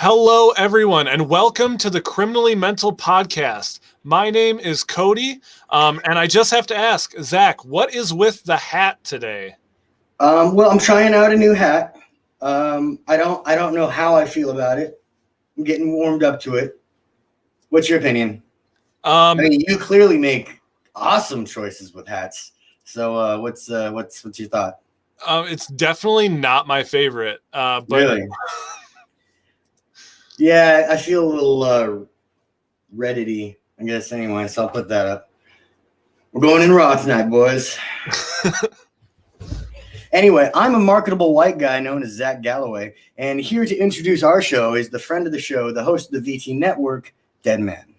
Hello, everyone, and welcome to the Criminally Mental Podcast. My name is Cody, and I just have to ask, Zach, what is with the hat today? Well, I'm trying out a new hat. I don't know how I feel about it. I'm getting warmed up to it. What's your opinion? I mean, you clearly make awesome choices with hats. So, what's your thought? It's definitely not my favorite, but Really? Yeah, I feel a little Reddit-y, I guess. Anyway, so I'll put that up. We're going in raw tonight, boys. Anyway, I'm a marketable white guy known as Zach Galloway, and here to introduce our show is the friend of the show, the host of the VT Network, Deadman.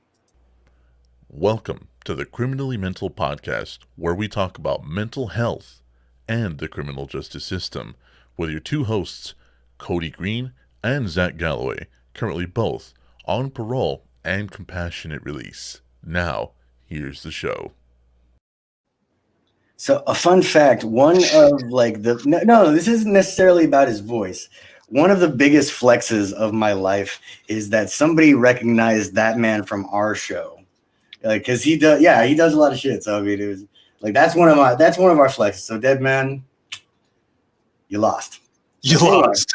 Welcome to the Criminally Mental Podcast, where we talk about mental health and the criminal justice system, with your two hosts, Cody Green and Zach Galloway, currently both on parole and compassionate release. Now, here's the show. So a fun fact, one of this isn't necessarily about his voice. One of the biggest flexes of my life is that somebody recognized that man from our show. Cause he does a lot of shit. So I mean, it was like, that's one of our flexes. So Deadman, you lost. You lost.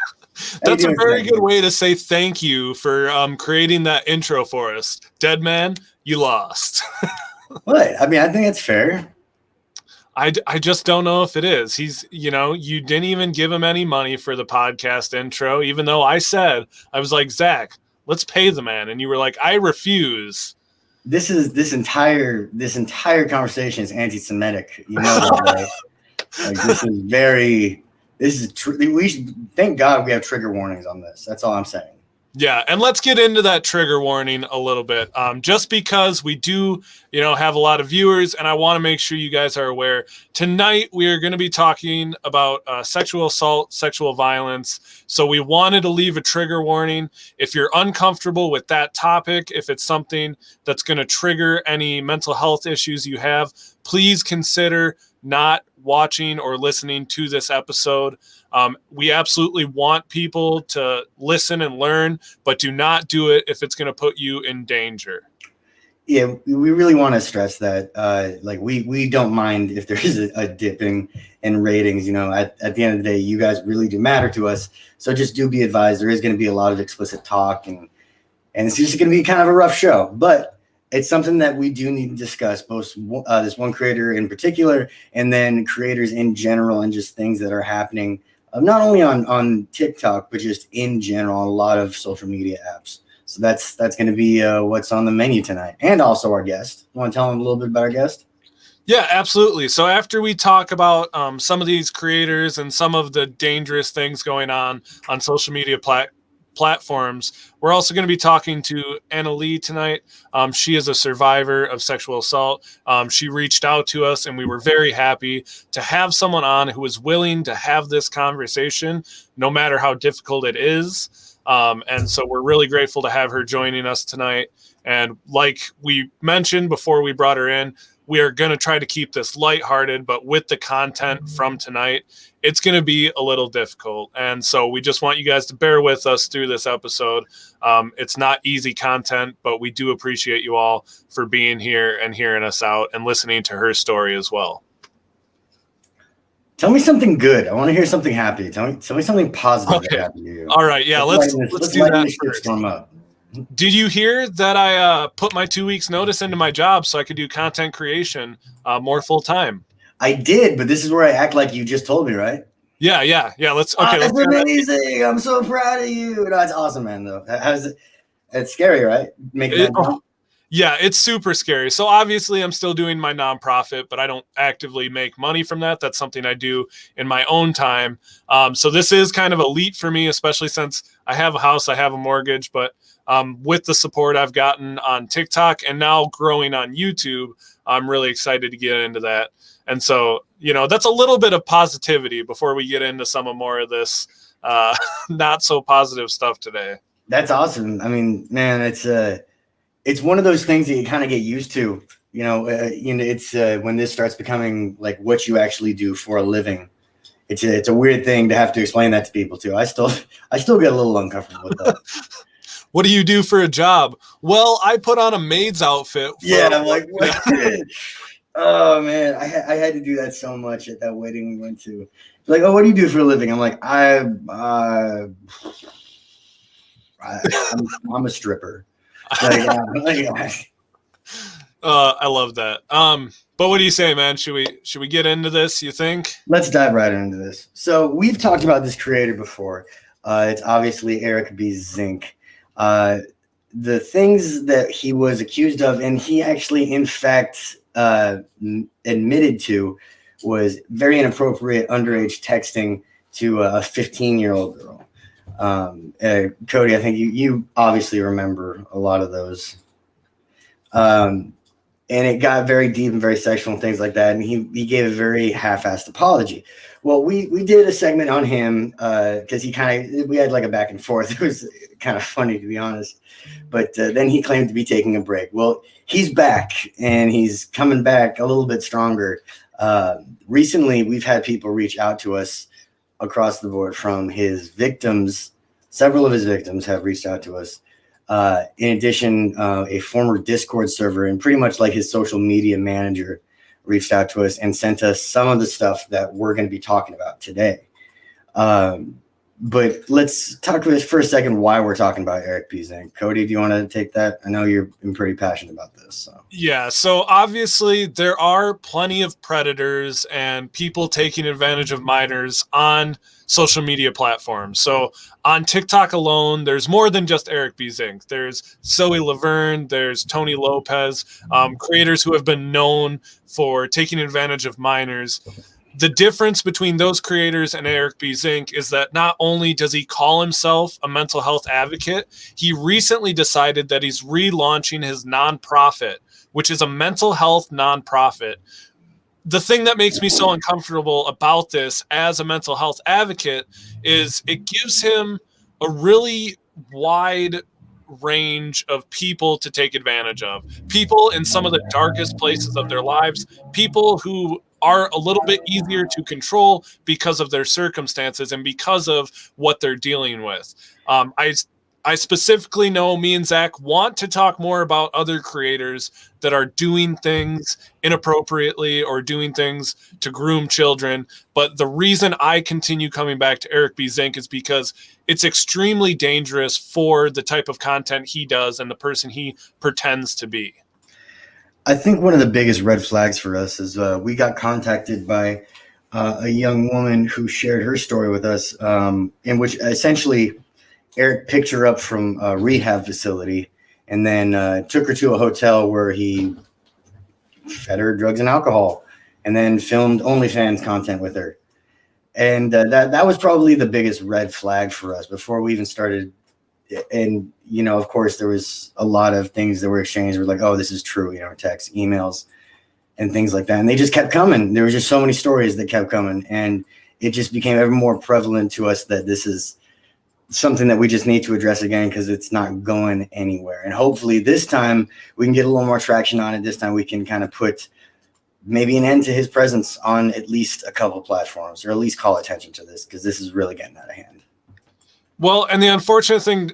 That's a very good way to say thank you for creating that intro for us. Deadman, you lost. What? I mean, I think it's fair. I just don't know if it is. You didn't even give him any money for the podcast intro, even though I was like, Zach, let's pay the man. And you were like, I refuse. This entire conversation is anti-Semitic. You know that, right? We should thank God we have trigger warnings on this. That's all I'm saying. Yeah, and let's get into that trigger warning a little bit. Just because we do, have a lot of viewers, and I want to make sure you guys are aware. Tonight we are going to be talking about sexual assault, sexual violence. So we wanted to leave a trigger warning. If you're uncomfortable with that topic, if it's something that's going to trigger any mental health issues you have, please consider not watching or listening to this episode. We absolutely want people to listen and learn, but do not do it if it's going to put you in danger. Yeah, we really want to stress that. We don't mind if there is a dipping in ratings. At the end of the day, you guys really do matter to us. So just do be advised, there is going to be a lot of explicit talk, and it's just going to be kind of a rough show. But it's something that we do need to discuss, both this one creator in particular, and then creators in general, and just things that are happening, not only on TikTok, but just in general, on a lot of social media apps. So that's going to be what's on the menu tonight, and also our guest. You want to tell them a little bit about our guest? Yeah, absolutely. So after we talk about some of these creators and some of the dangerous things going on social media platforms, we're also going to be talking to Anna Lee tonight. She is a survivor of sexual assault. She reached out to us, and we were very happy to have someone on who was willing to have this conversation, no matter how difficult it is. And so we're really grateful to have her joining us tonight. And like we mentioned before we brought her in, we are going to try to keep this lighthearted, but with the content from tonight, it's going to be a little difficult. And so we just want you guys to bear with us through this episode. It's not easy content, but we do appreciate you all for being here and hearing us out and listening to her story as well. Tell me something good. I want to hear something happy. Tell me something positive that happened to you. All right. Yeah. Let's do that first. Storm up. Did you hear that I put my 2 weeks notice into my job so I could do content creation more full time? I did, but this is where I act like you just told me, right? Yeah. That's amazing. I'm so proud of you. No, it's awesome, man. Though, how's it? It's scary, right? Yeah, it's super scary. So obviously I'm still doing my nonprofit, but I don't actively make money from that. That's something I do in my own time. So this is kind of a leap for me, especially since I have a house, I have a mortgage, but with the support I've gotten on TikTok and now growing on YouTube, I'm really excited to get into that. And so, that's a little bit of positivity before we get into some more of this not so positive stuff today. That's awesome. I mean, man, it's one of those things that you kind of get used to, it's when this starts becoming like what you actually do for a living. It's a weird thing to have to explain that to people too. I still get a little uncomfortable with that. What do you do for a job? Well, I put on a maid's outfit. Yeah, I'm like, what? Oh man, I had to do that so much at that wedding we went to. Like, oh, what do you do for a living? I'm like, I'm a stripper. I love that. But what do you say, man? Should we get into this, you think? Let's dive right into this. So we've talked about this creator before. It's obviously Eric B. Zink. The things that he was accused of, and he actually, in fact, admitted to, was very inappropriate underage texting to a 15-year-old girl. Cody, I think you obviously remember a lot of those. And it got very deep and very sexual and things like that. And he gave a very half-assed apology. Well, we did a segment on him because we had like a back and forth. It was kind of funny, to be honest. But then he claimed to be taking a break. Well, he's back, and he's coming back a little bit stronger. Recently, we've had people reach out to us across the board from his victims. Several of his victims have reached out to us. In addition, a former Discord server and pretty much like his social media manager reached out to us and sent us some of the stuff that we're going to be talking about today. But let's talk about this for a second, why we're talking about Eric B. Zink. Cody, do you want to take that? I know you've been pretty passionate about this. So. Yeah, so obviously there are plenty of predators and people taking advantage of minors on social media platforms. So on TikTok alone, there's more than just Eric B. Zink. There's Zoe Laverne, there's Tony Lopez, creators who have been known for taking advantage of minors. The difference between those creators and Eric B. Zink is that not only does he call himself a mental health advocate, he recently decided that he's relaunching his nonprofit, which is a mental health nonprofit. The thing that makes me so uncomfortable about this as a mental health advocate is it gives him a really wide range of people to take advantage of. People in some of the darkest places of their lives, people who are a little bit easier to control because of their circumstances and because of what they're dealing with. I specifically know me and Zach want to talk more about other creators that are doing things inappropriately or doing things to groom children. But the reason I continue coming back to Eric B. Zink is because it's extremely dangerous for the type of content he does and the person he pretends to be. I think one of the biggest red flags for us is we got contacted by a young woman who shared her story with us, in which essentially Eric picked her up from a rehab facility and then took her to a hotel where he fed her drugs and alcohol and then filmed OnlyFans content with her. And that was probably the biggest red flag for us before we even started. And, you know, of course, there was a lot of things that were exchanged. We're like, oh, this is true, you know, texts, emails, and things like that. And they just kept coming. There were just so many stories that kept coming. And it just became ever more prevalent to us that this is something that we just need to address again because it's not going anywhere. And hopefully this time we can get a little more traction on it. This time we can kind of put maybe an end to his presence on at least a couple of platforms, or at least call attention to this because this is really getting out of hand. Well, and the unfortunate thing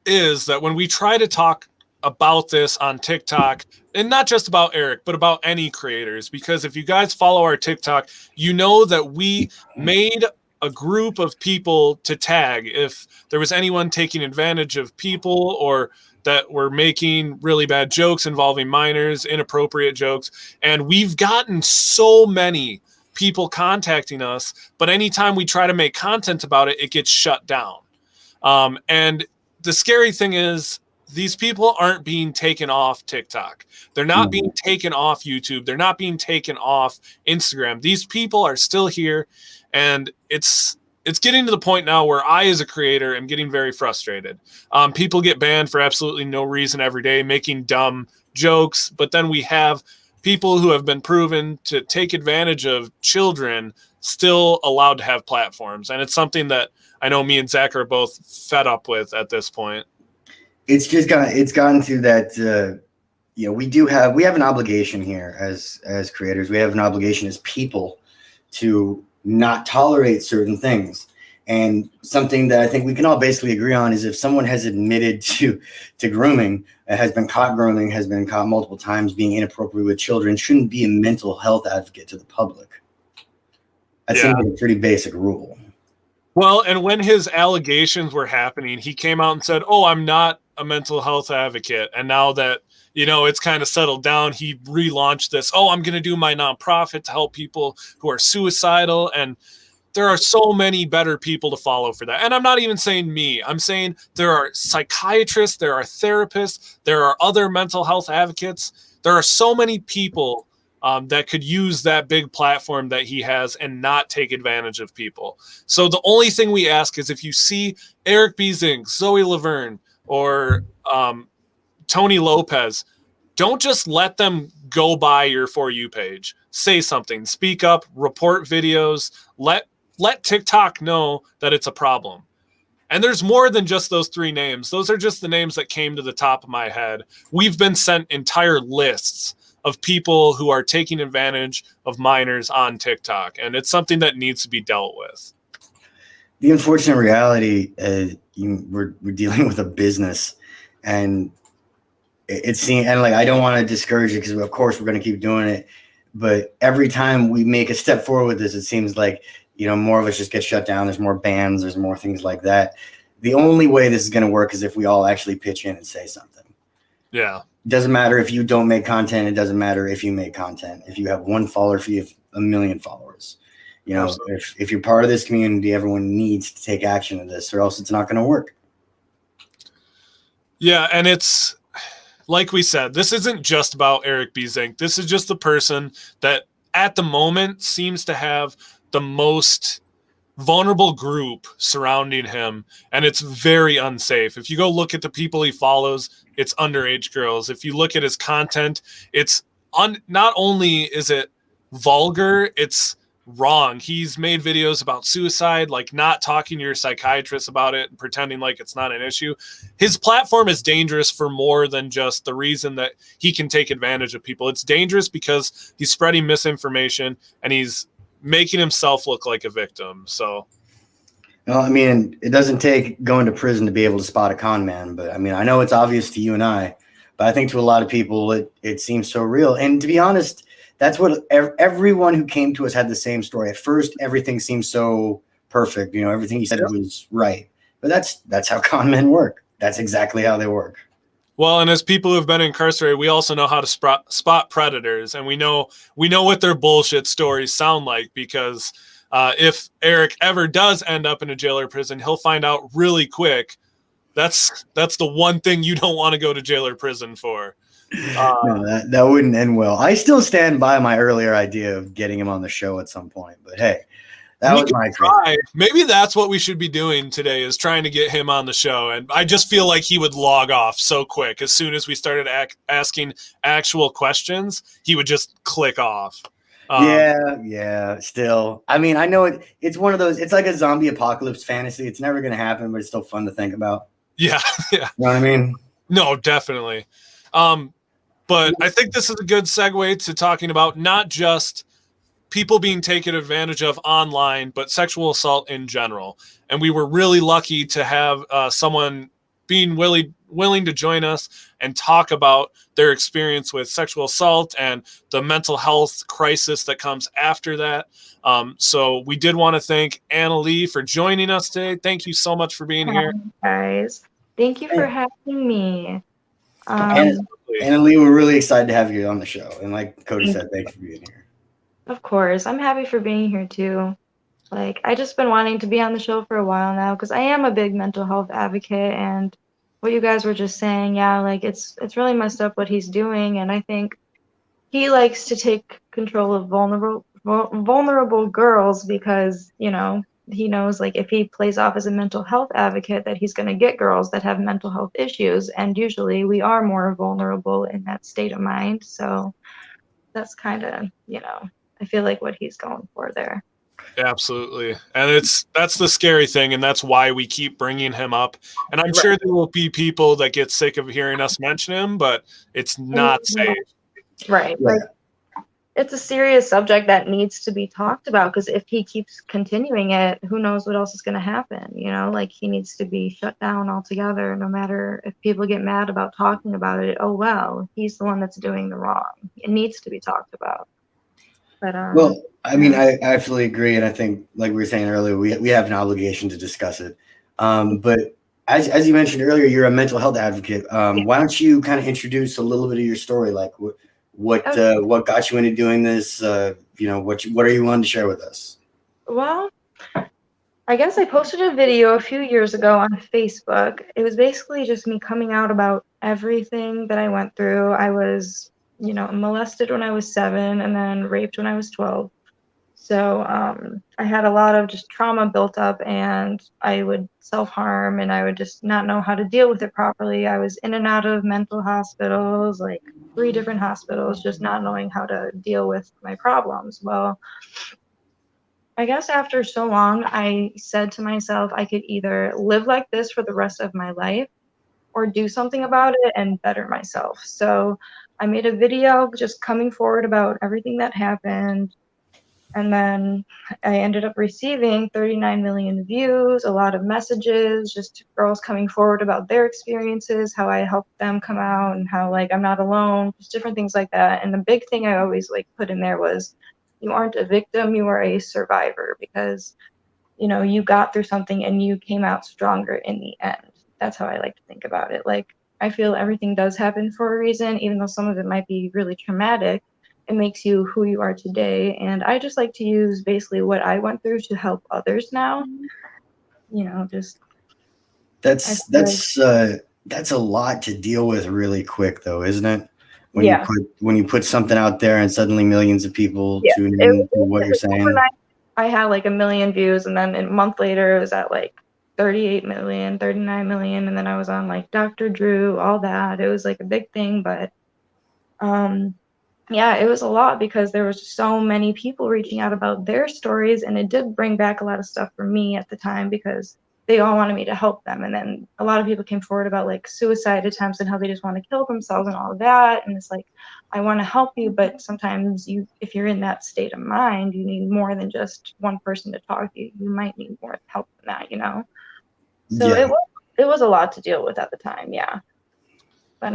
is that when we try to talk about this on TikTok, and not just about Eric, but about any creators, because if you guys follow our TikTok, you know that we made a group of people to tag if there was anyone taking advantage of people or that were making really bad jokes involving minors, inappropriate jokes. And we've gotten so many people contacting us, but anytime we try to make content about it, it gets shut down. And the scary thing is these people aren't being taken off TikTok. They're not being taken off YouTube. They're not being taken off Instagram. These people are still here. And it's getting to the point now where I, as a creator, am getting very frustrated. People get banned for absolutely no reason every day, making dumb jokes. But then we have people who have been proven to take advantage of children still allowed to have platforms. And it's something that I know me and Zach are both fed up with at this point. It's gotten to that, you know, we have an obligation here as creators. We have an obligation as people to not tolerate certain things. And something that I think we can all basically agree on is if someone has admitted to grooming, has been caught grooming, has been caught multiple times being inappropriate with children, shouldn't be a mental health advocate to the public. That seems like a pretty basic rule. Well, and when his allegations were happening, he came out and said, "Oh, I'm not a mental health advocate." And now that, it's kind of settled down, he relaunched this, "Oh, I'm going to do my nonprofit to help people who are suicidal." And there are so many better people to follow for that. And I'm not even saying me. I'm saying there are psychiatrists, there are therapists, there are other mental health advocates. There are so many people that could use that big platform that he has and not take advantage of people. So the only thing we ask is if you see Eric B. Zink, Zoe Laverne, or Tony Lopez, don't just let them go by your For You page. Say something, speak up, report videos, let TikTok know that it's a problem. And there's more than just those 3 names. Those are just the names that came to the top of my head. We've been sent entire lists of people who are taking advantage of minors on TikTok, and it's something that needs to be dealt with. The unfortunate reality, we're dealing with a business, and I don't want to discourage it, because of course we're going to keep doing it, but every time we make a step forward with this, it seems like more of us just get shut down. There's more bans, there's more things like that. The only way this is going to work is if we all actually pitch in and say something. Yeah. It doesn't matter if you don't make content. It doesn't matter if you make content. If you have 1 follower, if you have 1 million followers, if you're part of this community, everyone needs to take action in this, or else it's not going to work. Yeah. And it's like we said, this isn't just about Eric B. Zink. This is just the person that at the moment seems to have the most vulnerable group surrounding him, and it's very unsafe. If you go look at the people he follows, it's underage girls. If you look at his content, it's not only is it vulgar, it's wrong. He's made videos about suicide, like not talking to your psychiatrist about it and pretending like it's not an issue. His platform is dangerous for more than just the reason that he can take advantage of people. It's dangerous because he's spreading misinformation and he's making himself look like a victim. So, well, I mean, it doesn't take going to prison to be able to spot a con man, but I mean, I know it's obvious to you and I, but I think to a lot of people, it seems so real. And to be honest, that's what everyone who came to us had the same story. At first, everything seemed so perfect. Everything he said was right, but that's how con men work. That's exactly how they work. Well, and as people who have been incarcerated, we also know how to spot predators, and we know what their bullshit stories sound like, because if Eric ever does end up in a jail or prison, he'll find out really quick. That's the one thing you don't want to go to jail or prison for. No, that wouldn't end well. I still stand by my earlier idea of getting him on the show at some point, but hey. That was my try. Maybe that's what we should be doing today, is trying to get him on the show. And I just feel like he would log off so quick. As soon as we started asking actual questions, he would just click off. Yeah. Still, I mean, I know it's one of those. It's like a zombie apocalypse fantasy. It's never going to happen, but it's still fun to think about. Yeah. You know what I mean? No, definitely. But I think this is a good segue to talking about not just people being taken advantage of online, but sexual assault in general. And we were really lucky to have someone being willing to join us and talk about their experience with sexual assault and the mental health crisis that comes after that. So we did want to thank Anna Lee for joining us today. Thank you so much for being here. Guys, thank you for having me. Anna Lee, we're really excited to have you on the show. And like Cody said, thanks for being here. Of course. I'm happy for being here too. Like, I just been wanting to be on the show for a while now, because I am a big mental health advocate, and what you guys were just saying, yeah, like it's really messed up what he's doing, and I think he likes to take control of vulnerable girls, because, he knows, like, if he plays off as a mental health advocate, that he's going to get girls that have mental health issues, and usually we are more vulnerable in that state of mind. So that's kind of, I feel like what he's going for there. Absolutely. And that's the scary thing, and that's why we keep bringing him up. And I'm sure there will be people that get sick of hearing us mention him, but it's not safe. Right. Like, it's a serious subject that needs to be talked about, because if he keeps continuing it, who knows what else is going to happen, you know? Like, he needs to be shut down altogether, no matter if people get mad about talking about it. Oh, well, he's the one that's doing the wrong. It needs to be talked about. But Well, I mean, I absolutely agree, and I think, like we were saying earlier, we have an obligation to discuss it. But as you mentioned earlier, you're a mental health advocate. Why don't you kind of introduce a little bit of your story, like what got you into doing this? You know, what are you wanting to share with us? Well, I guess I posted a video a few years ago on Facebook. It was basically just me coming out about everything that I went through. I was, you know, molested when I was 7 and then raped when I was 12. So I had a lot of just trauma built up, and I would self-harm, and I would just not know how to deal with it properly. I was in and out of mental hospitals, like 3 different hospitals, just not knowing how to deal with my problems. Well, I guess after so long, I said to myself, I could either live like this for the rest of my life or do something about it and better myself. So I made a video just coming forward about everything that happened. And then I ended up receiving 39 million views, a lot of messages, just girls coming forward about their experiences, how I helped them come out, and how, like, I'm not alone, just different things like that. And the big thing I always, like, put in there was, you aren't a victim, you are a survivor, because, you know, you got through something and you came out stronger in the end. That's how I like to think about it. Like, I feel everything does happen for a reason, even though some of it might be really traumatic. It makes you who you are today. And I just like to use basically what I went through to help others now. You know, just That's a lot to deal with really quick, though, isn't it? When you put something out there and suddenly millions of people tune in to what you're saying. Overnight, I had like 1 million views, and then a month later it was at like 38 million, 39 million, and then I was on like Dr. Drew, all that. It was like a big thing, but yeah, it was a lot because there was so many people reaching out about their stories, and it did bring back a lot of stuff for me at the time because they all wanted me to help them. And then a lot of people came forward about like suicide attempts and how they just want to kill themselves and all of that. And it's like, I want to help you, but sometimes if you're in that state of mind, you need more than just one person to talk to you. You might need more help than that, you know? So it was a lot to deal with at the time, yeah. But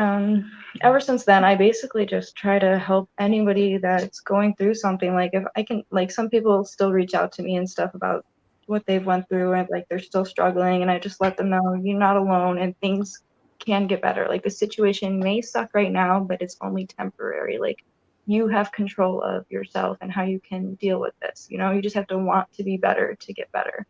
ever since then, I basically just try to help anybody that's going through something. Like, if I can, like, some people still reach out to me and stuff about what they've went through, and like they're still struggling, and I just let them know you're not alone and things can get better. Like, the situation may suck right now, but it's only temporary. Like, you have control of yourself and how you can deal with this. You know, you just have to want to be better to get better.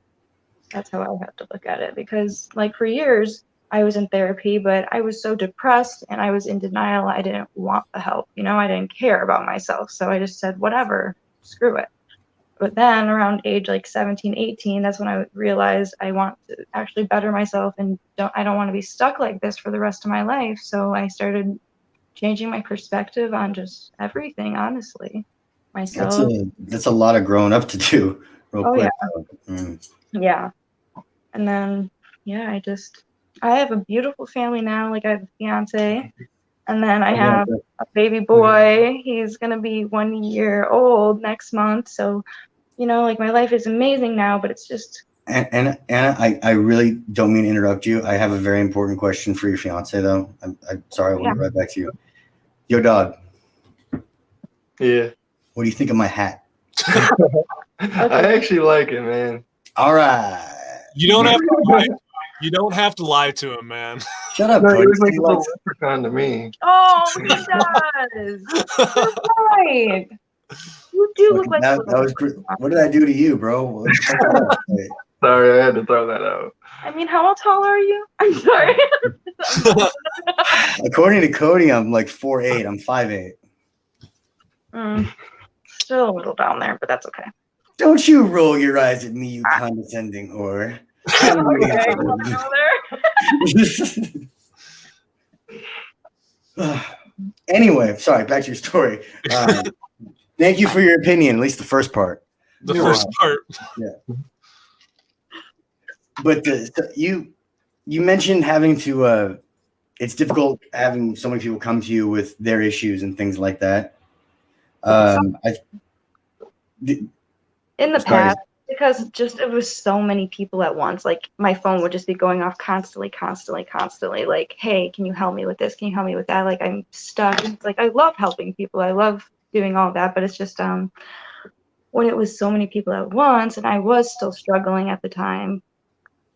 That's how I have to look at it, because like for years I was in therapy, but I was so depressed and I was in denial. I didn't want the help, you know, I didn't care about myself. So I just said, whatever, screw it. But then around age like 17, 18, that's when I realized I want to actually better myself and I don't want to be stuck like this for the rest of my life. So I started changing my perspective on just everything, honestly. Myself. That's a lot of growing up to do real quick. Yeah. Yeah. And then, yeah, I have a beautiful family now. Like, I have a fiance, and then I have a baby boy. He's going to be 1 year old next month. So, you know, like, my life is amazing now, but it's just. And Anna, I really don't mean to interrupt you. I have a very important question for your fiance, though. I'm sorry, I will get right back to you. Yo, dog. Yeah. What do you think of my hat? I actually like it, man. All right. You don't have to lie. You don't have to lie to him, man. Shut up, No, Cody. he looks like a little leprechaun to me. Oh, he does. You're right. You do look like that was what did I do to you, bro? Sorry, I had to throw that out. I mean, how tall are you? I'm sorry. According to Cody, I'm like 4'8". I'm 5'8". Still a little down there, but that's okay. Don't you roll your eyes at me, you condescending whore. Anyway, sorry, back to your story. Thank you for your opinion, at least the first part. The first part. Yeah. But you mentioned having to it's difficult having so many people come to you with their issues and things like that. I In the Sorry. past, because just it was so many people at once. Like my phone would just be going off constantly. Like, hey, can you help me with this? Can you help me with that? Like I'm stuck. It's like I love helping people. I love doing all that, but it's just when it was so many people at once, and I was still struggling at the time.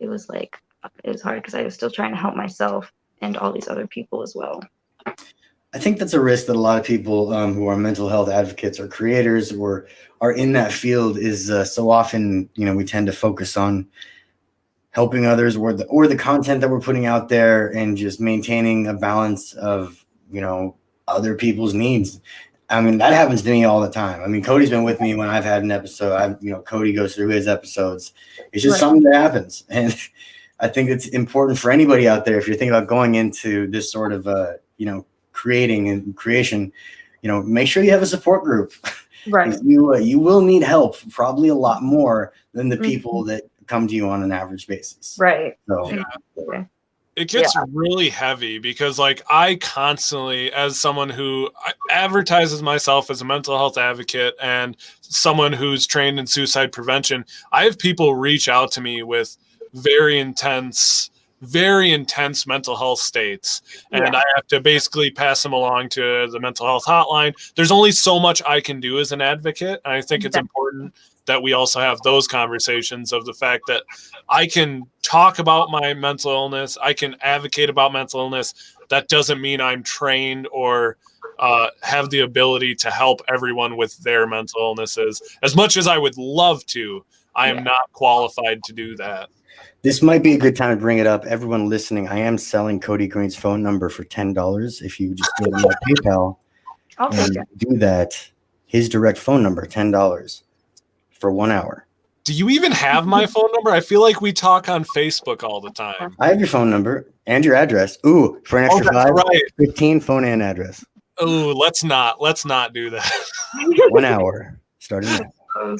It was like it was hard because I was still trying to help myself and all these other people as well. I think that's a risk that a lot of people who are mental health advocates or creators or are in that field is so often, we tend to focus on helping others or the content that we're putting out there and just maintaining a balance of, other people's needs. I mean, that happens to me all the time. I mean, Cody's been with me when I've had an episode. Cody goes through his episodes. It's just something that happens. And I think it's important for anybody out there, if you're thinking about going into this sort of, creation, make sure you have a support group. Right. You will need help, probably a lot more than the people that come to you on an average basis. Right. So it gets really heavy because I constantly, as someone who advertises myself as a mental health advocate and someone who's trained in suicide prevention, I have people reach out to me with very intense mental health states, and I have to basically pass them along to the mental health hotline. There's only so much I can do as an advocate, and I think it's important that we also have those conversations of the fact that I can talk about my mental illness, I can advocate about mental illness. That doesn't mean I'm trained or have the ability to help everyone with their mental illnesses. As much as I would love to, I am not qualified to do that. This might be a good time to bring it up. Everyone listening, I am selling Cody Green's phone number for $10. If you just go to my PayPal and do that, his direct phone number, $10 for 1 hour. Do you even have my phone number? I feel like we talk on Facebook all the time. I have your phone number and your address. Ooh, for an extra $5, 15, phone and address. Oh, let's not do that. 1 hour starting now.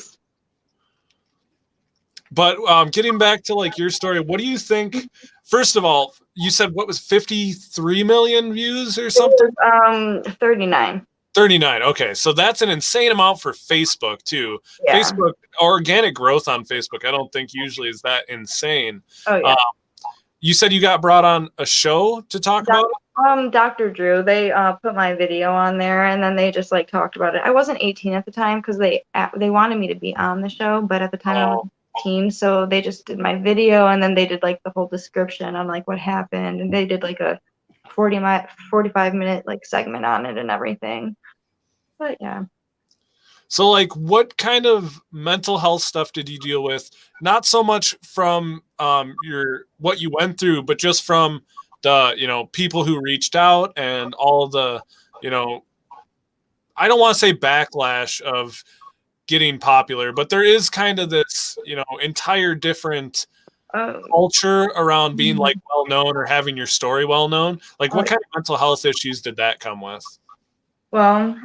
But getting back to your story, what do you think? First of all, you said what was 53 million views or something? 39. 39. Okay, so that's an insane amount for Facebook too. Yeah. Facebook organic growth on Facebook, I don't think usually is that insane. Oh yeah. You said you got brought on a show to talk about it? Dr. Drew. They put my video on there, and then they just talked about it. I wasn't 18 at the time because they wanted me to be on the show, but at the time I was 18, so they just did my video, and then they did the whole description on what happened, and they did a 45-minute segment on it and everything. But yeah. So what kind of mental health stuff did you deal with? Not so much from what you went through, but just from the people who reached out and all the I don't want to say backlash of getting popular, but there is kind of this entire different culture around being well known or having your story well known. What kind of mental health issues did that come with? Well,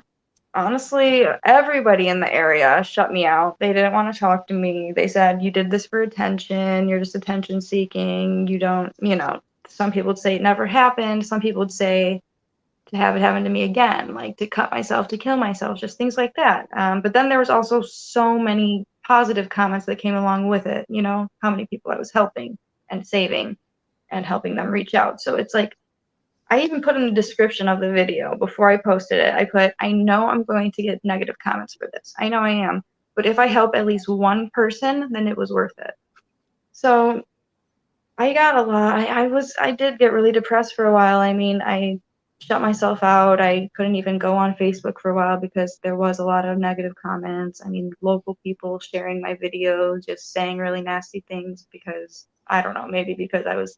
honestly, everybody in the area shut me out. They didn't want to talk to me. They said, you did this for attention. You're just attention seeking. You don't, some people would say it never happened. Some people would say to have it happen to me again, to cut myself, to kill myself, just things like that. But then there was also so many positive comments that came along with it. How many people I was helping and saving and helping them reach out. So it's I even put in the description of the video before I posted it. I put, I know I'm going to get negative comments for this. I know I am. But if I help at least one person, then it was worth it. So I got a lot. I did get really depressed for a while. I mean, I shut myself out. I couldn't even go on Facebook for a while because there was a lot of negative comments. I mean, local people sharing my videos, just saying really nasty things because, I don't know, maybe because I was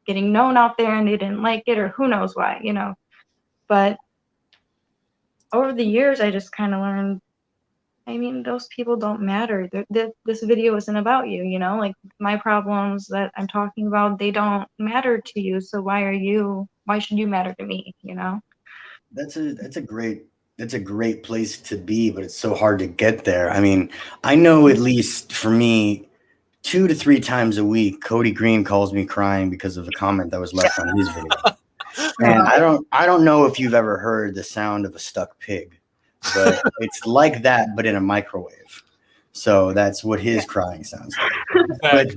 getting known out there and they didn't like it, or who knows why, but over the years I just kind of learned, I mean, those people don't matter. This video isn't about you, my problems that I'm talking about, they don't matter to you, so why should you matter to me? That's a great place to be, but it's so hard to get there. I mean, I know at least for me 2 to 3 times a week, Cody Green calls me crying because of a comment that was left on his video. And I don't know if you've ever heard the sound of a stuck pig. but it's like that, but in a microwave. So that's what his crying sounds like. But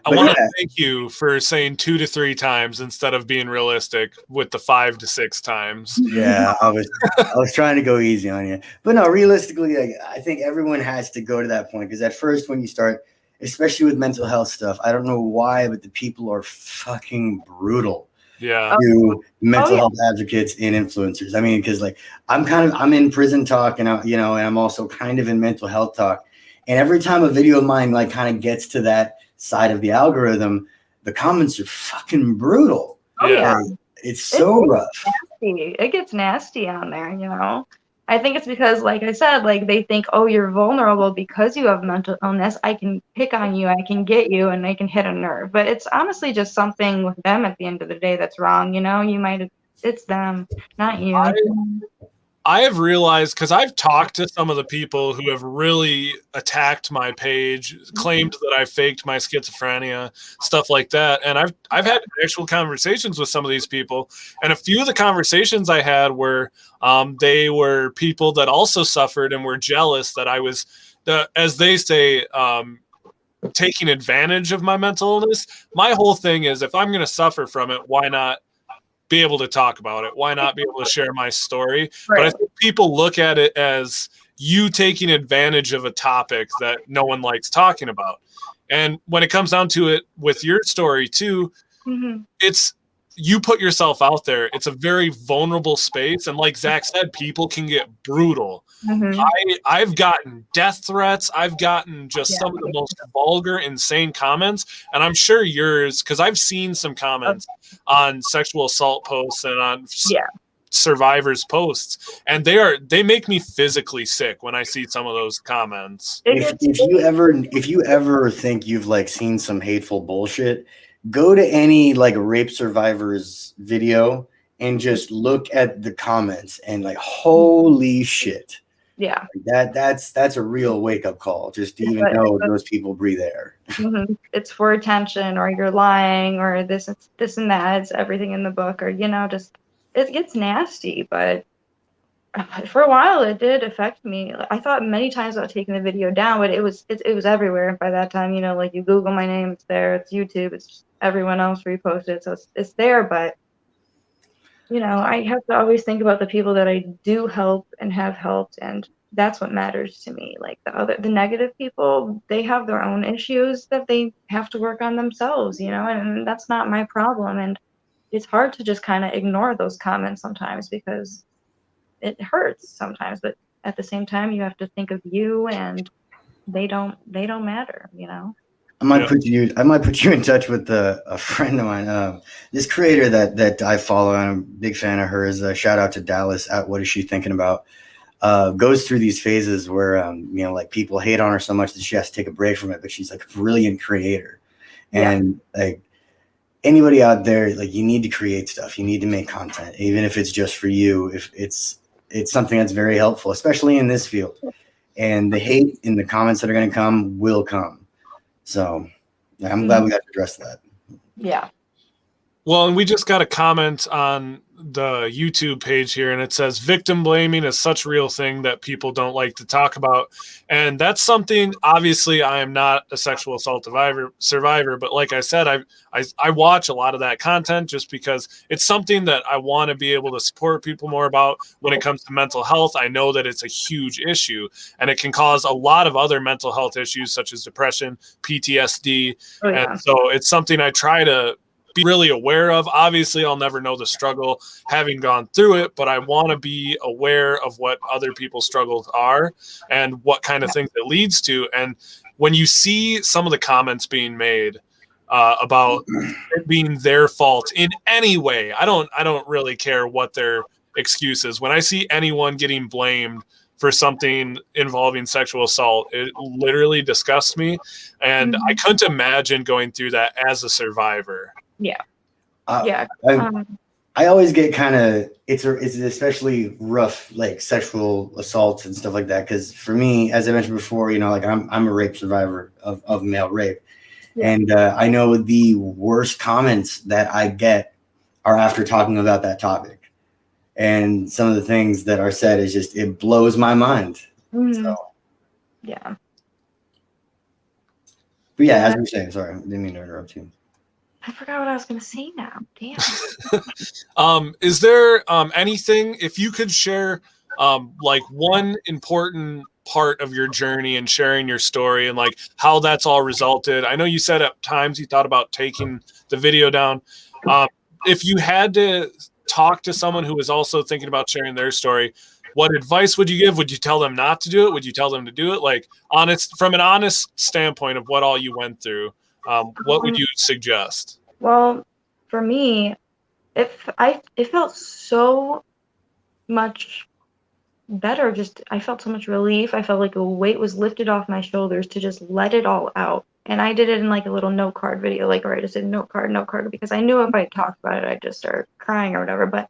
I but want to yeah. thank you for saying 2 to 3 times instead of being realistic with the 5 to 6 times. Yeah, I was trying to go easy on you, but no, realistically, like, I think everyone has to go to that point, because at first, when you start, especially with mental health stuff, I don't know why, but the people are fucking brutal Yeah. to mental yeah. health advocates and influencers. I mean, because like I'm in prison talk, and and I'm also kind of in mental health talk, and every time a video of mine like kind of gets to that side of the algorithm, the comments are fucking brutal. Yeah. Like, it's so rough. Nasty. It gets nasty on there, you know. I think it's because, like I said, like they think, oh, you're vulnerable because you have mental illness. I can pick on you, I can get you, and I can hit a nerve. But it's honestly just something with them at the end of the day that's wrong. You know, it's them, not you. I have realized, because I've talked to some of the people who have really attacked my page, claimed that I faked my schizophrenia, stuff like that. And I've had actual conversations with some of these people. And a few of the conversations I had were they were people that also suffered and were jealous that I was, as they say, taking advantage of my mental illness. My whole thing is, if I'm going to suffer from it, why not be able to talk about it? Why not be able to share my story? But I think people look at it as you taking advantage of a topic that no one likes talking about. And when it comes down to it with your story too, it's, you put yourself out there. It's a very vulnerable space. And like Zach said, people can get brutal. I've gotten death threats. I've gotten just some of the most vulgar, insane comments. And I'm sure yours, because I've seen some comments on sexual assault posts and on survivors posts, and they make me physically sick when I see some of those comments. If you ever think you've like seen some hateful bullshit, go to any like rape survivors video and just look at the comments, and like, holy shit. Yeah. That's a real wake up call, just to even know those people breathe air. It's for attention, or you're lying, or this and that. It's everything in the book, or, you know, just it gets nasty. But for a while it did affect me. I thought many times about taking the video down, but it was everywhere by that time. You know, like you Google my name, it's there. It's YouTube. It's just everyone else reposted, so it's there. But you know, I have to always think about the people that I do help and have helped, and that's what matters to me. Like the negative people, they have their own issues that they have to work on themselves, you know, and that's not my problem. And it's hard to just kind of ignore those comments sometimes, because it hurts sometimes, but at the same time you have to think of you, and they don't matter, you know. I might put you in touch with a friend of mine, this creator that I follow. I'm a big fan of hers. Shout out to Dallas at What Is She Thinking About? Goes through these phases where you know, like people hate on her so much that she has to take a break from it, but she's like a brilliant creator. And like anybody out there, like, you need to create stuff, you need to make content, even if it's just for you. If it's something that's very helpful, especially in this field. And the hate in the comments that are going to come will come. So I'm glad we got to address that. Yeah. Well, and we just got a comment on the YouTube page here, and it says victim blaming is such a real thing that people don't like to talk about. And that's something, obviously, I am not a sexual assault survivor, but like I said, I watch a lot of that content just because it's something that I want to be able to support people more about when it comes to mental health. I know that it's a huge issue, and it can cause a lot of other mental health issues such as depression, PTSD. And so it's something I try to be really aware of. Obviously, I'll never know the struggle having gone through it, but I want to be aware of what other people's struggles are and what kind of things it leads to. And when you see some of the comments being made about it being their fault in any way, I don't really care what their excuse is. When I see anyone getting blamed for something involving sexual assault, it literally disgusts me. And I couldn't imagine going through that as a survivor. Yeah. I always get kind of, it's especially rough, like sexual assaults and stuff like that. Because for me, as I mentioned before, you know, like I'm a rape survivor of male rape. And I know the worst comments that I get are after talking about that topic. and some of the things that are said is just, it blows my mind. So, Yeah. but yeah, as we were saying, sorry, I didn't mean to interrupt you. I forgot what I was going to say now. Damn. Is there anything, if you could share like one important part of your journey and sharing your story and like how that's all resulted? I know you said at times you thought about taking the video down. If you had to talk to someone who was also thinking about sharing their story, what advice would you give? Would you tell them not to do it? Would you tell them to do it? Like from an honest standpoint of what all you went through, what would you suggest? Well, for me, it felt so much better. Just I felt so much relief. I felt like a weight was lifted off my shoulders to just let it all out. And I did it in like a little note card video, like where I just did note card, because I knew if I talked about it, I'd just start crying or whatever. But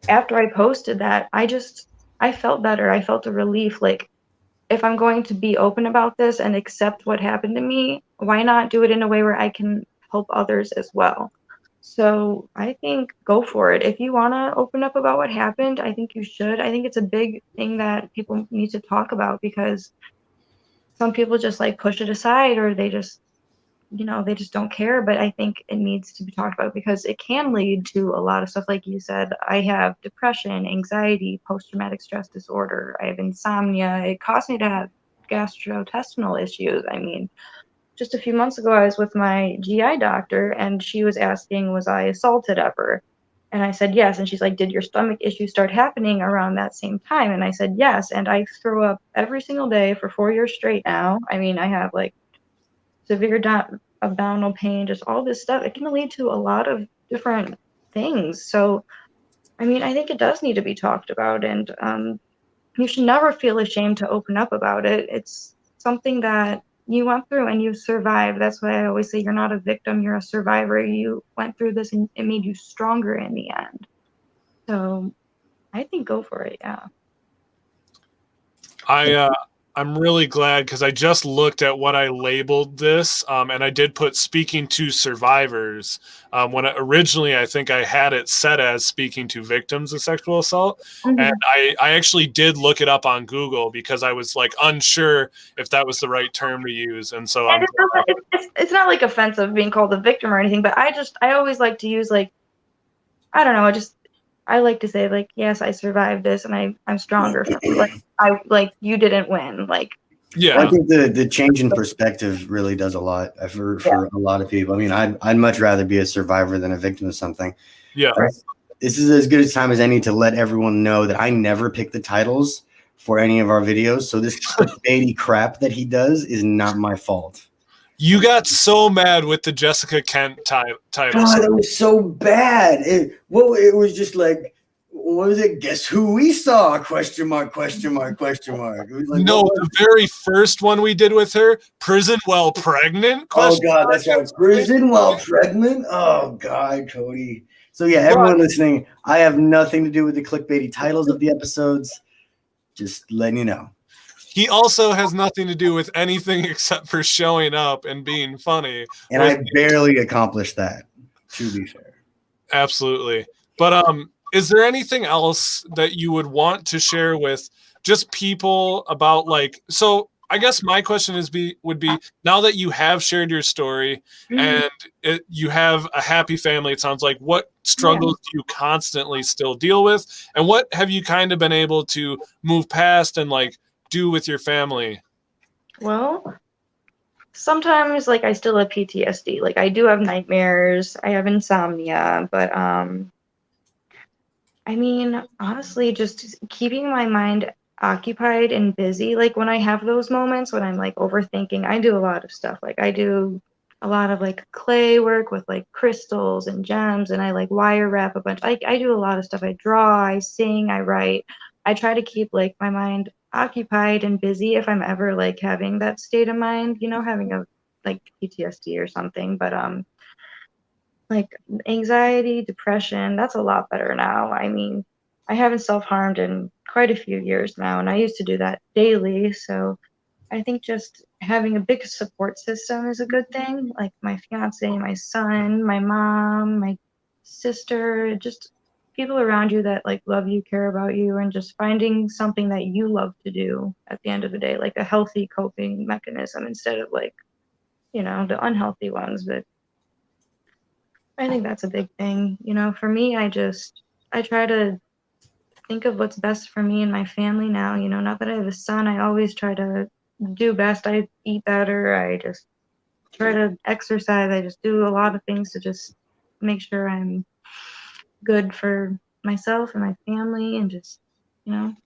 after I posted that, I felt better. I felt a relief. Like, if I'm going to be open about this and accept what happened to me, why not do it in a way where I can help others as well? So I think go for it. If you want to open up about what happened, I think you should. I think it's a big thing that people need to talk about, because some people just like push it aside, or they just don't care. But I think it needs to be talked about, because it can lead to a lot of stuff. Like you said, I have depression, anxiety, post-traumatic stress disorder. I have insomnia. It caused me to have gastrointestinal issues. I mean, just a few months ago, I was with my GI doctor, and she was asking, was I assaulted ever? And I said yes. And she's like, did your stomach issues start happening around that same time? And I said yes. And I throw up every single day for 4 years straight now. I mean, I have like severe abdominal pain, just all this stuff. It can lead to a lot of different things. So, I mean, I think it does need to be talked about, and you should never feel ashamed to open up about it. It's something that you went through and you survived. That's why I always say you're not a victim, you're a survivor. You went through this and it made you stronger in the end. So I think go for it, yeah. I'm really glad, because I just looked at what I labeled this, and I did put speaking to survivors. When originally I think I had it set as speaking to victims of sexual assault. And I actually did look it up on Google, because I was like unsure if that was the right term to use. And so it's not like offensive being called a victim or anything, but I always like to use, like, I don't know, I like to say, like, yes, I survived this and I'm stronger from it. Like you didn't win. Like, yeah, I think the change in perspective really does a lot for a lot of people. I mean, I'd much rather be a survivor than a victim of something. Yeah. This is as good a time as any to let everyone know that I never pick the titles for any of our videos. So this clickbaity crap that he does is not my fault. You got so mad with the Jessica Kent titles. God, it was so bad. It was just like, what was it? Guess who we saw? Question mark, question mark, question mark. It was like, no, the very first one we did with her, prison while pregnant? Oh, God, that's right. Prison while pregnant? Oh, God, Cody. So, yeah, everyone listening, I have nothing to do with the clickbaity titles of the episodes. Just letting you know. He also has nothing to do with anything except for showing up and being funny. And I barely accomplished that, to be fair. Absolutely. But is there anything else that you would want to share with just people about, like, so I guess my question would be now that you have shared your story and you have a happy family, it sounds like, what struggles do you constantly still deal with, and what have you kind of been able to move past and like do with your family? Well, sometimes, like, I still have PTSD. Like, I do have nightmares, I have insomnia, but I mean, honestly, just keeping my mind occupied and busy. Like, when I have those moments when I'm like overthinking, I do a lot of stuff. Like, I do a lot of like clay work with like crystals and gems, and I like wire wrap a bunch. I do a lot of stuff. I draw, I sing, I write. I try to keep like my mind occupied and busy if I'm ever like having that state of mind, having a like PTSD or something. But like anxiety, depression, that's a lot better now. I mean, I haven't self-harmed in quite a few years now, and I used to do that daily. So I think just having a big support system is a good thing. Like my fiance, my son, my mom, my sister, just people around you that like love you, care about you, and just finding something that you love to do at the end of the day, like a healthy coping mechanism instead of like, the unhealthy ones. But I think that's a big thing. For me, I try to think of what's best for me and my family now. Now that I have a son, I always try to do best. I eat better. I just try to exercise. I just do a lot of things to just make sure I'm good for myself and my family, and just, got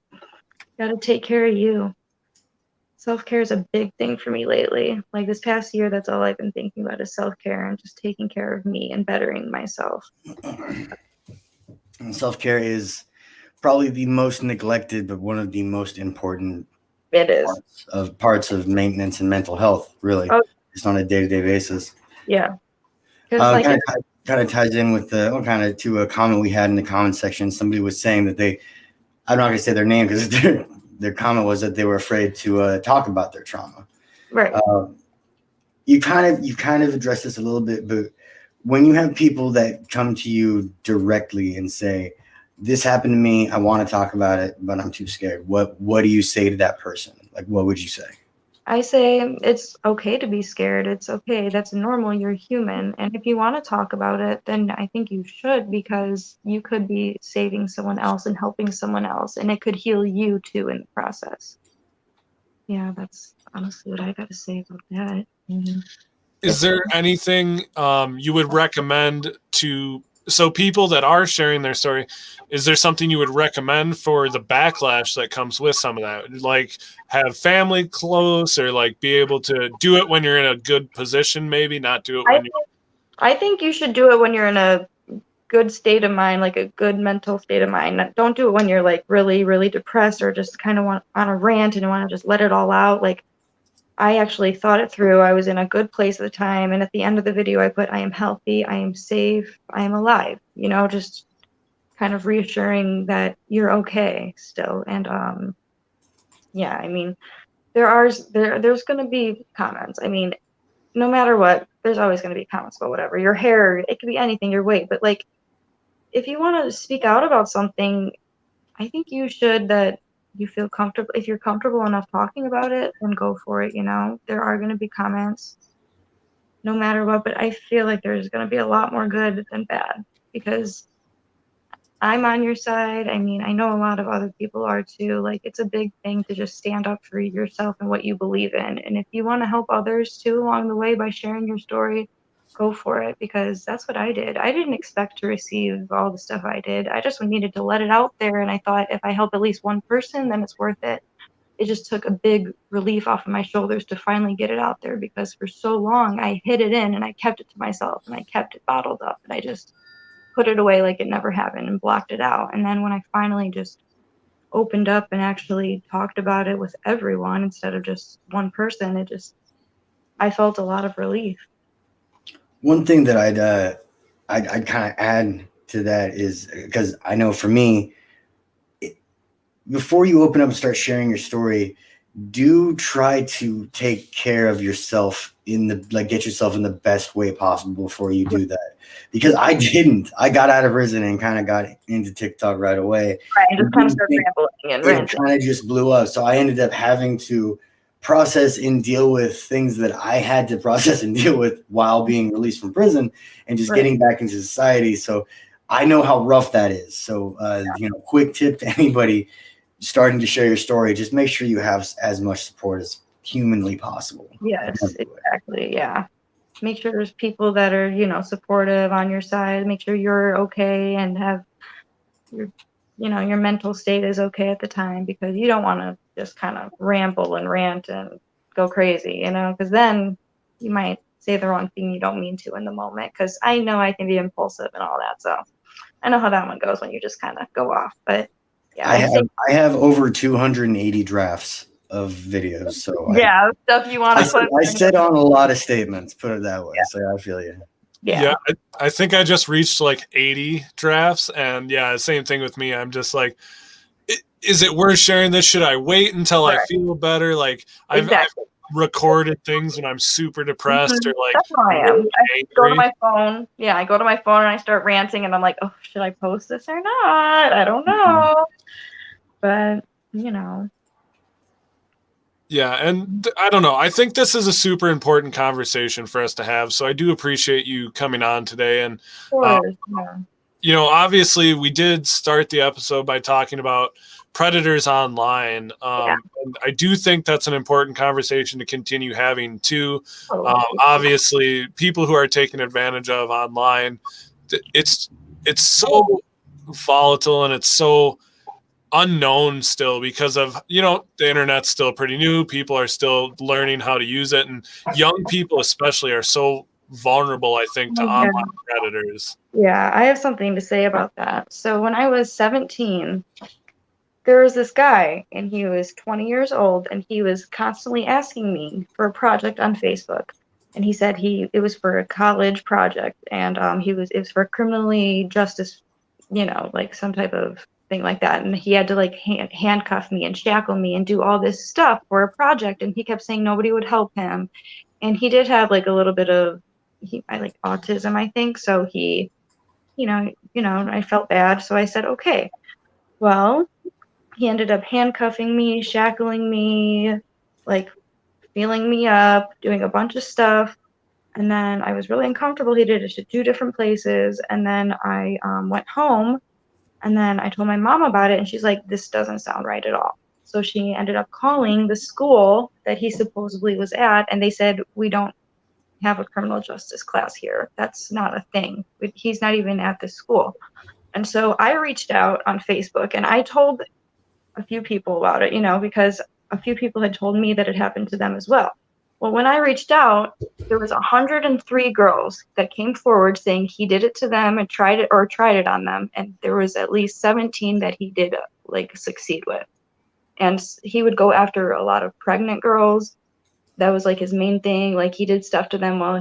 to take care of you. Self-care is a big thing for me lately. Like this past year, that's all I've been thinking about is self-care and just taking care of me and bettering myself. And self-care is probably the most neglected, but one of the most important It is. parts of maintenance and mental health, really, just on a day-to-day basis. Yeah. Kind of ties in with to a comment we had in the comment section. Somebody was saying that I'm not going to say their name because their comment was that they were afraid to talk about their trauma. Right. You kind of addressed this a little bit, but when you have people that come to you directly and say, this happened to me, I want to talk about it, but I'm too scared. What do you say to that person? Like, what would you say? I say it's okay to be scared. It's okay. That's normal. You're human. And if you want to talk about it, then I think you should, because you could be saving someone else and helping someone else, and it could heal you too in the process. Yeah, that's honestly what I got to say about that. Mm-hmm. Is there anything you would recommend so people that are sharing their story, is there something you would recommend for the backlash that comes with some of that? Like have family close, or like be able to do it when you're in a good position, maybe not do it when I think you should do it when you're in a good state of mind, like a good mental state of mind. Don't do it when you're like really, really depressed or just kind of want on a rant and want to just let it all out. Like I actually thought it through. I was in a good place at the time. And at the end of the video, I put, I am healthy, I am safe, I am alive, just kind of reassuring that you're okay still. And yeah, I mean, there's going to be comments. I mean, no matter what, there's always going to be comments about whatever. Your hair, it could be anything, your weight. But like, if you want to speak out about something, I think you should, that you feel comfortable. If you're comfortable enough talking about it, then go for it. There are going to be comments no matter what, but I feel like there's going to be a lot more good than bad, because I'm on your side. I mean, I know a lot of other people are too. Like, it's a big thing to just stand up for yourself and what you believe in. And if you want to help others too along the way by sharing your story, go for it, because that's what I did. I didn't expect to receive all the stuff I did. I just needed to let it out there, and I thought if I help at least one person, then it's worth it. It just took a big relief off of my shoulders to finally get it out there, because for so long I hid it in and I kept it to myself and I kept it bottled up and I just put it away like it never happened and blocked it out. And then when I finally just opened up and actually talked about it with everyone instead of just one person, I felt a lot of relief. One thing that I'd kind of add to that is, because I know for me, before you open up and start sharing your story, do try to take care of yourself get yourself in the best way possible before you do that. Because I didn't. I got out of prison and kind of got into TikTok right away. Right, just kind of started rambling and ranting. It kind of just blew up. So I ended up having to process and deal with things that I had to process and deal with while being released from prison and just getting back into society. So I know how rough that is. So, quick tip to anybody starting to share your story, just make sure you have as much support as humanly possible. Yes, exactly. Yeah. Make sure there's people that are, supportive on your side. Make sure you're okay and have your mental state is okay at the time, because you don't want to just kind of ramble and rant and go crazy, because then you might say the wrong thing you don't mean to in the moment. Because I know I can be impulsive and all that. So I know how that one goes when you just kind of go off. But yeah, I have over 280 drafts of videos. So stuff you want to put. I said on a lot of statements, put it that way. Yeah. So I feel you. Yeah, I think I just reached like 80 drafts, and same thing with me. I'm just like, is it worth sharing this? Should I wait until I feel better? Like I've recorded things when I'm super depressed or like That's how I am. really I go to angry. my phone. Yeah, I go to my phone and I start ranting, and I'm like, oh, should I post this or not? I don't know. But, you know. Yeah, and I don't know. I think this is a super important conversation for us to have. So I do appreciate you coming on today. And Of course, yeah. you know, obviously, we did start the episode by talking about predators online. And I do think that's an important conversation to continue having too. Obviously, people who are taken advantage of online, it's so volatile and it's so unknown still because of, you know, the internet's still pretty new. People are still learning how to use it, and young people especially are so vulnerable, I think, to online predators. Yeah, I have something to say about that. So when I was 17, there was this guy, and he was 20 years old, and he was constantly asking me for a project on Facebook. And he said it was for a college project, and it was for criminally justice, you know, like some type of thing like that. And he had to like handcuff me and shackle me and do all this stuff for a project. And he kept saying nobody would help him. And he did have like a little bit of I like autism, I think. So he, you know, I felt bad. So I said, okay, well, he ended up handcuffing me, shackling me, like feeling me up, doing a bunch of stuff. And then I was really uncomfortable. He did it to 2 different places. And then I went home, and then I told my mom about it, and she's like, this doesn't sound right at all. So she ended up calling the school that he supposedly was at, and they said, we don't have a criminal justice class here. That's not a thing. He's not even at this school. And so I reached out on Facebook, and I told a few people about it, you know, because a few people had told me that it happened to them as well. Well, when I reached out, there was 103 girls that came forward saying he did it to them and tried it on them, and there was at least 17 that he did like succeed with. And he would go after a lot of pregnant girls. That was like his main thing. Like he did stuff to them while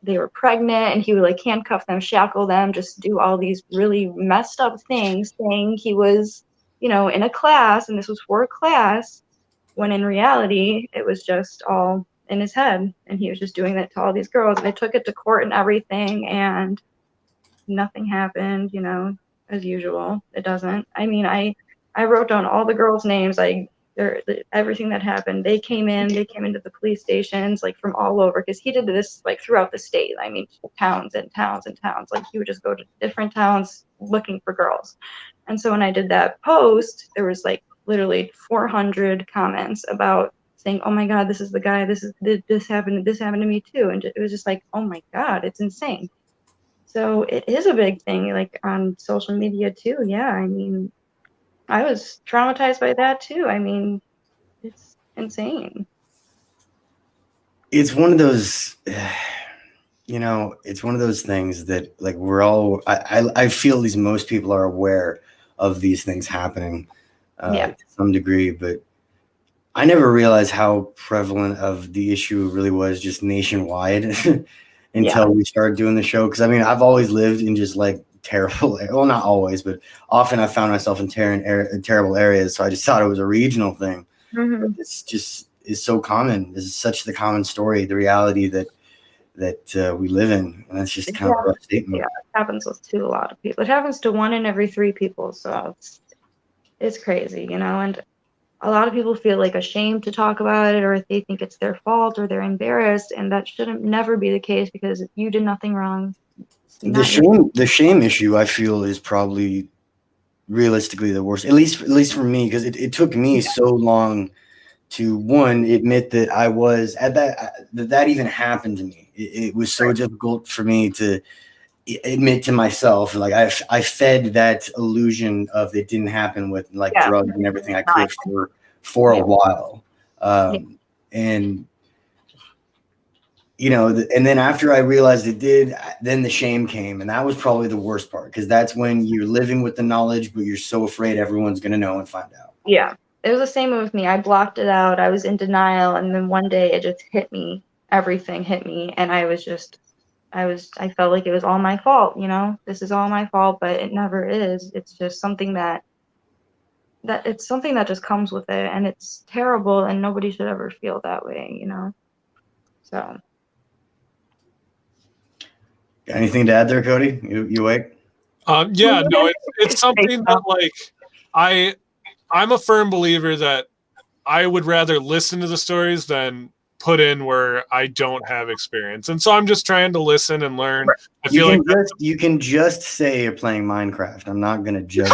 they were pregnant, and he would like handcuff them, shackle them, just do all these really messed up things, saying he was, you know, in a class and this was for a class, when in reality it was just all in his head, and he was just doing that to all these girls. And they took it to court and everything, and nothing happened, you know, as usual. It doesn't. I mean, I wrote down all the girls' names. Everything that happened. They came into the police stations like from all over, because he did this like throughout the state. I mean, towns and towns and towns. Like he would just go to different towns looking for girls. And so when I did that post, there was like literally 400 comments about saying, oh my God, this is the guy, this happened to me too. And it was just like, oh my God, it's insane. So it is a big thing, like on social media too. Yeah, I mean, I was traumatized by that too. I mean, it's insane. It's one of those, you know, it's one of those things that like we're all, I feel at least most people are aware of these things happening to some degree, but I never realized how prevalent of the issue really was just nationwide until we started doing the show. Because I mean, I've always lived in just like terrible, well, not always, but often I found myself in terrible areas. So I just thought it was a regional thing. Mm-hmm. It's just is so common. This is such the common story, the reality that we live in, and that's just kind of a rough statement. Yeah, it happens to a lot of people. It happens to 1 in every 3 people. So it's crazy, you know. And a lot of people feel like ashamed to talk about it, or they think it's their fault, or they're embarrassed, and that shouldn't never be the case, because you did nothing wrong. The shame issue, I feel, is probably realistically the worst, at least for me, because it took me so long to one admit that I was at that even happened to me. It was so difficult for me to admit to myself, like I fed that illusion of it didn't happen with like drugs and everything I could for a while, and you know, and then after I realized it did, then the shame came, and that was probably the worst part, because that's when you're living with the knowledge, but you're so afraid everyone's gonna know and find out. Yeah, it was the same with me. I blocked it out. I was in denial, and then one day it just hit me. Everything hit me, and I felt like it was all my fault, you know? This is all my fault, but it never is. It's just something that that it's something that just comes with it, and it's terrible, and nobody should ever feel that way, you know? So. Got anything to add there, Cody? You awake? Yeah, no, it's something that like I'm a firm believer that I would rather listen to the stories than put in where I don't have experience, and so I'm just trying to listen and learn. I feel like you can just say you're playing Minecraft. I'm not gonna judge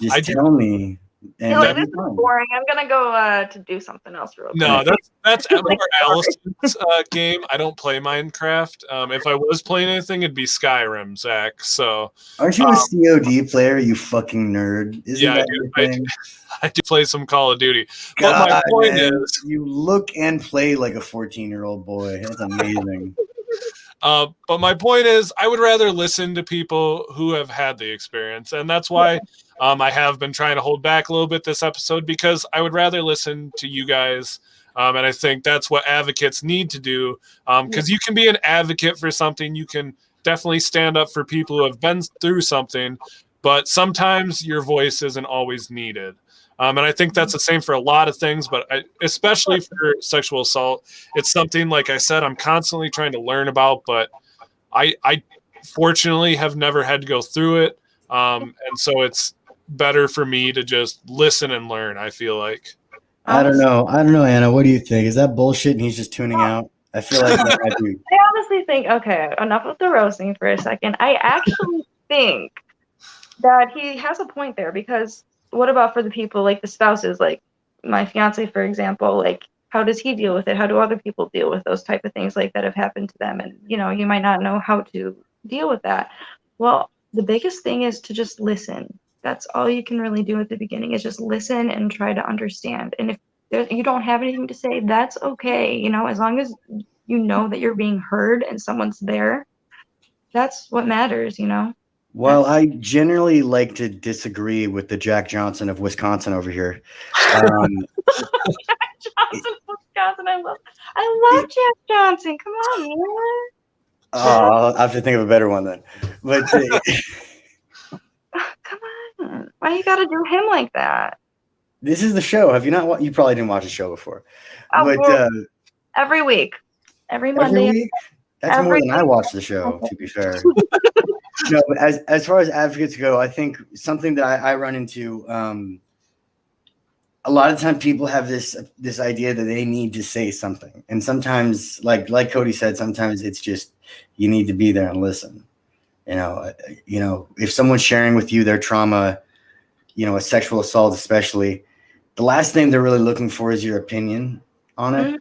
you. Just tell me. And Like, this is boring. I'm gonna go to do something else real quick. No, that's more Allison's game. I don't play Minecraft. If I was playing anything, it'd be Skyrim, Zach. So aren't you a COD player, you fucking nerd? Isn't that your thing? I do play some Call of Duty. But my point is, you look and play like a 14-year-old boy. That's amazing. But my point is, I would rather listen to people who have had the experience, and that's why I have been trying to hold back a little bit this episode, because I would rather listen to you guys, and I think that's what advocates need to do, because you can be an advocate for something, you can definitely stand up for people who have been through something, but sometimes your voice isn't always needed. And I think that's the same for a lot of things, but especially for sexual assault, it's something, like I said, I'm constantly trying to learn about, but I fortunately have never had to go through it. And so it's better for me to just listen and learn, I feel like. I don't know, Anna. What do you think? Is that bullshit and he's just tuning out? I feel like I do. I honestly think, okay, enough of the roasting for a second. I actually think that he has a point there, because what about for the people, like the spouses, like my fiance, for example, like how does he deal with it? How do other people deal with those type of things like that have happened to them? And, you know, you might not know how to deal with that. Well, the biggest thing is to just listen. That's all you can really do at the beginning, is just listen and try to understand. And if you don't have anything to say, that's okay. You know, as long as you know that you're being heard and someone's there, that's what matters, you know? Well, I generally like to disagree with the Jack Johnson of Wisconsin over here. Jack Johnson, Wisconsin. I love Jack Johnson. Come on, man. I'll have to think of a better one then. But come on, why you gotta do him like that? This is the show. Have you not? You probably didn't watch the show before. But every week, every Monday. Every week? That's more than I watch the show, to be fair. No, but as far as advocates go, I think something that I run into a lot of time, people have this idea that they need to say something, and sometimes, like Cody said, sometimes it's just you need to be there and listen. You know, if someone's sharing with you their trauma, you know, a sexual assault especially, the last thing they're really looking for is your opinion on it.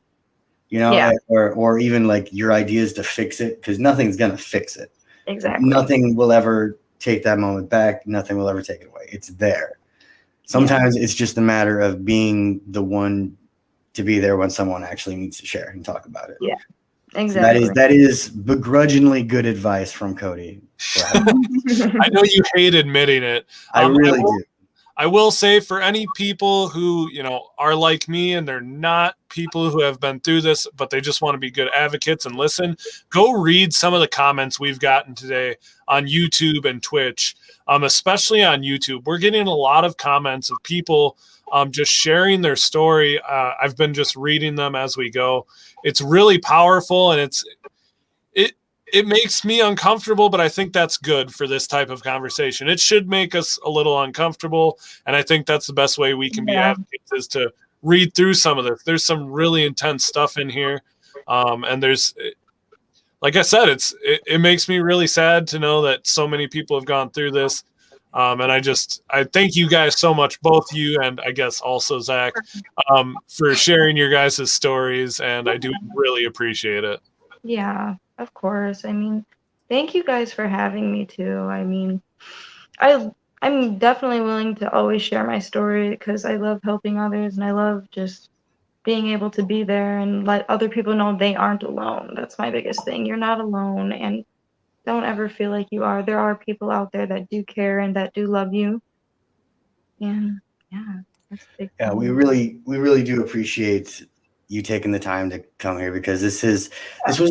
You know, or even like your ideas to fix it, because nothing's gonna fix it. Exactly. Nothing will ever take that moment back. Nothing will ever take it away. It's there. Sometimes it's just a matter of being the one to be there when someone actually needs to share and talk about it. Yeah, exactly. So that is begrudgingly good advice from Cody. I know you hate admitting it. I really do. I will say, for any people who, you know, are like me and they're not people who have been through this, but they just want to be good advocates and listen, go read some of the comments we've gotten today on YouTube and Twitch, especially on YouTube. We're getting a lot of comments of people just sharing their story. I've been just reading them as we go. It's really powerful, and it makes me uncomfortable, but I think that's good for this type of conversation. It should make us a little uncomfortable, and I think that's the best way we can be advocates, is to read through some of this. There's some really intense stuff in here, and there's, like I said, it makes me really sad to know that so many people have gone through this, and I thank you guys so much, both you and I guess also Zach, for sharing your guys' stories, and I do really appreciate it. Yeah. Of course. I mean, thank you guys for having me too. I mean, I'm definitely willing to always share my story, because I love helping others, and I love just being able to be there and let other people know they aren't alone. That's my biggest thing. You're not alone, and don't ever feel like you are. There are people out there that do care and that do love you. And yeah, that's big. Yeah, we really do appreciate you taking the time to come here, because this was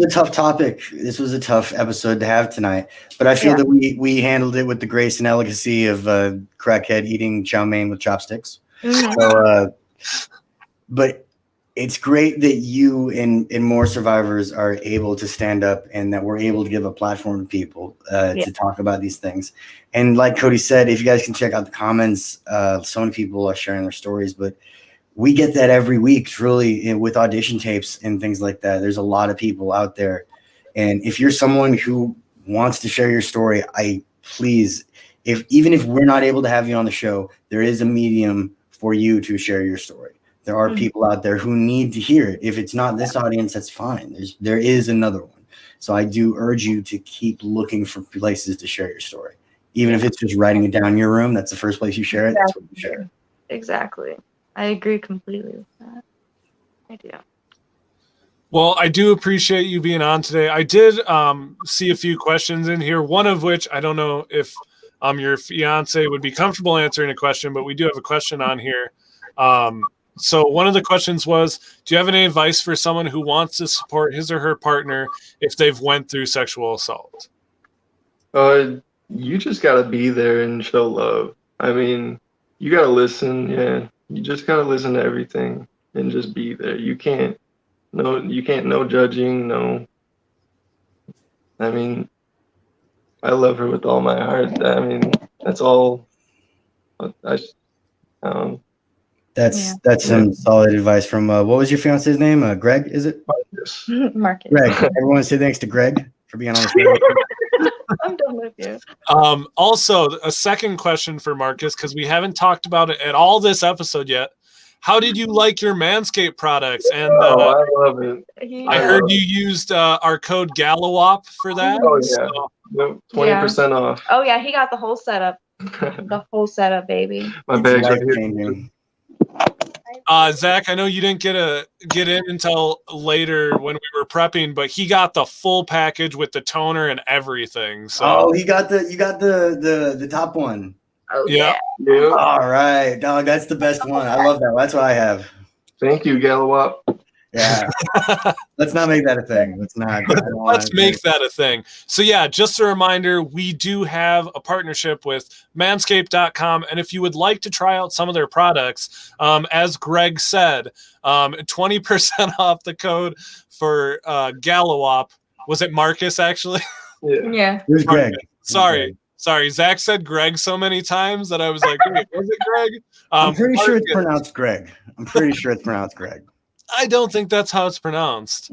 a tough topic. This was a tough episode to have tonight, but I feel that we handled it with the grace and elegancy of a crackhead eating chow mein with chopsticks. So, but it's great that you and more survivors are able to stand up, and that we're able to give a platform to people to talk about these things. And like Cody said, if you guys can check out the comments, so many people are sharing their stories, but we get that every week, truly, with audition tapes and things like that. There's a lot of people out there. And if you're someone who wants to share your story, even if we're not able to have you on the show, there is a medium for you to share your story. There are people out there who need to hear it. If it's not this audience, that's fine. There is another one. So I do urge you to keep looking for places to share your story. Even if it's just writing it down in your room, that's the first place you share it. That's what you share. Exactly. I agree completely with that. I do. Well, I do appreciate you being on today. I did see a few questions in here, one of which I don't know if your fiance would be comfortable answering a question, but we do have a question on here. So one of the questions was, do you have any advice for someone who wants to support his or her partner if they've went through sexual assault? You just got to be there and show love. I mean, you got to listen. Yeah. You just got to listen to everything and just be there. You can't no judging. No. I mean, I love her with all my heart. I mean, that's all. That's some solid advice from, what was your fiance's name? Greg, is it? Marcus. Greg. Everyone say thanks to Greg for being on the show. I'm done with you. Also, a second question for Marcus, because we haven't talked about it at all this episode yet. How did you like your Manscaped products? And I love it. I heard you used our code GALAWOP for that. Oh, yeah. 20% off. Oh, yeah. He got the whole setup. The whole setup, baby. My bag's right here. Zach, I know you didn't get in until later when we were prepping, but he got the full package with the toner and everything. So you got the top one. Oh, yeah. All right, dog. That's the best one. I love that. That's what I have. Thank you, Galawap. Yeah. Let's not make that a thing. Let's make that a thing. So yeah, just a reminder, we do have a partnership with manscaped.com. And if you would like to try out some of their products, as Greg said, 20% off the code for Galawap. Was it Marcus actually? Yeah. It was Greg. Sorry. Zach said Greg so many times that I was like, wait, was it Greg? I'm pretty sure it's pronounced Greg. I don't think that's how it's pronounced.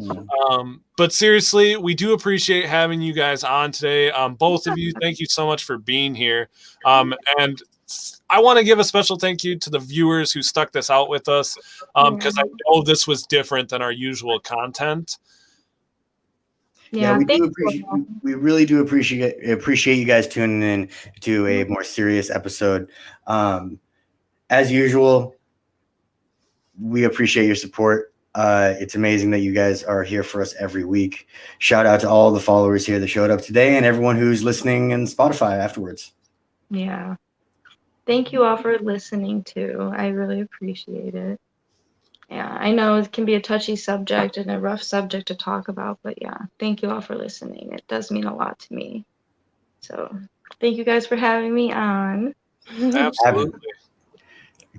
But seriously, we do appreciate having you guys on today. Both of you, thank you so much for being here. And I want to give a special thank you to the viewers who stuck this out with us, because I know this was different than our usual content. Yeah, we really do appreciate you guys tuning in to a more serious episode. As usual, we appreciate your support. It's amazing that you guys are here for us every week. Shout out to all the followers here that showed up today and everyone who's listening in Spotify afterwards. Yeah. Thank you all for listening too. I really appreciate it. Yeah, I know it can be a touchy subject and a rough subject to talk about, but yeah, thank you all for listening. It does mean a lot to me. So thank you guys for having me on. Absolutely.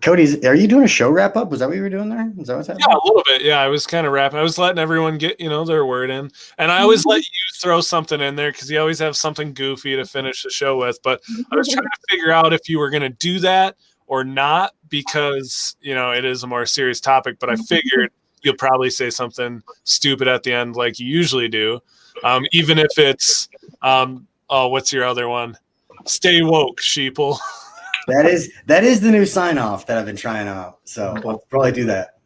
Cody, are you doing a show wrap up? Was that what you were doing there? Is that what's happening? Yeah, a little bit. Yeah, I was kind of wrapping. I was letting everyone get, their word in. And I always let you throw something in there because you always have something goofy to finish the show with. But I was trying to figure out if you were going to do that or not because, it is a more serious topic. But I figured you'll probably say something stupid at the end like you usually do. Even if it's, what's your other one? Stay woke, sheeple. That is the new sign off that I've been trying out. So I'll probably do that.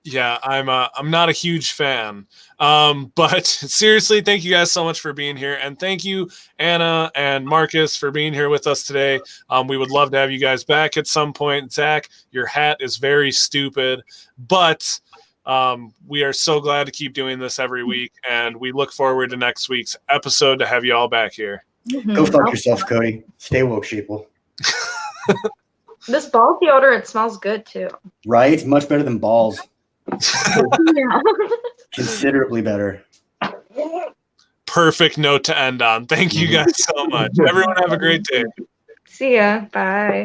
Yeah, I'm not a huge fan. But seriously, thank you guys so much for being here. And thank you, Anna and Marcus, for being here with us today. We would love to have you guys back at some point. Zach, your hat is very stupid, but we are so glad to keep doing this every week. And we look forward to next week's episode to have you all back here. Go fuck yourself, Cody. Stay woke, sheeple. This ball deodorant smells good too. Right? Much better than balls. Yeah. Considerably better. Perfect note to end on. Thank you guys so much. Everyone have a great day. See ya. Bye.